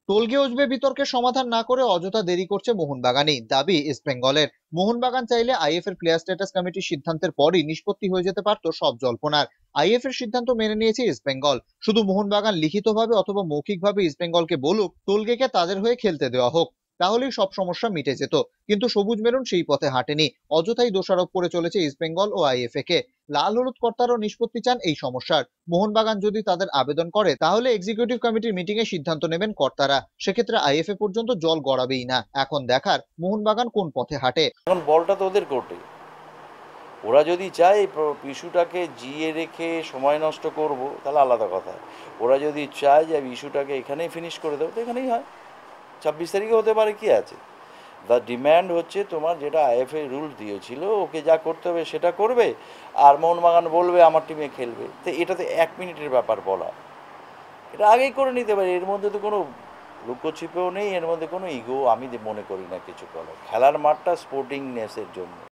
টলগে উঠবে বিতর্কের সমাধান না করে অযথা দেরি করছে মোহনবাগানই, দাবি ইস্টবেঙ্গলের। মোহনবাগান চাইলে আইএফ এর প্লেয়ার স্ট্যাটাস কমিটির সিদ্ধান্তের পরই নিষ্পত্তি হয়ে যেতে পারত সব জল্পনার। আইএফ এর সিদ্ধান্ত মেনে নিয়েছে ইস্টবেঙ্গল, শুধু মোহনবাগান লিখিতভাবে অথবা মৌখিকভাবে ইস্টবেঙ্গলকে বলুক টলগেকে তাদের হয়ে খেলতে দেওয়া হোক, তাহলেই সব সমস্যা মিটে যেত। কিন্তু সবুজ মেরুন সেই পথে হাঁটেনি, অযথাই দোষারোপ করে চলেছে ইস্টবেঙ্গল ও আইএফএ কে। লাল হলুদ কর্তারাও নিষ্পত্তি চান এই সমস্যার। মোহনবাগান যদি তাদের আবেদন করে তাহলে এক্সিকিউটিভ কমিটির মিটিং এ সিদ্ধান্ত নেবেন কর্তারা, সেক্ষেত্রে আইএফএ পর্যন্ত জল গড়াবেই না। এখন দেখার মোহনবাগান কোন পথে হাঁটে। এখন বলটা তো ওদের কোর্টে। ওরা যদি চায় ইস্যুটাকে জিয়ে রেখে সময় নষ্ট করব, তাহলে আলাদা কথা। ওরা যদি চায় যে ইস্যুটাকে এখানেই ফিনিশ করে দেবো, তো এখানেই হয়। 26 তারিখে হতে পারে, কি আছে। দ্য ডিম্যান্ড হচ্ছে তোমার যেটা আইএফএ রুল দিয়েছিল, ওকে যা করতে হবে সেটা করবে, আর মোহনবাগান বলবে আমার টিমে খেলবে। তো এটা তো 1 মিনিটের ব্যাপার বলা, এটা আগেই করে নিতে পারে। এর মধ্যে তো কোনো লুকোছিপেও নেই, এর মধ্যে কোনো ইগো আমি মনে করি না কিছু। খেলার মাঠটা স্পোর্টিংনেসের জন্য।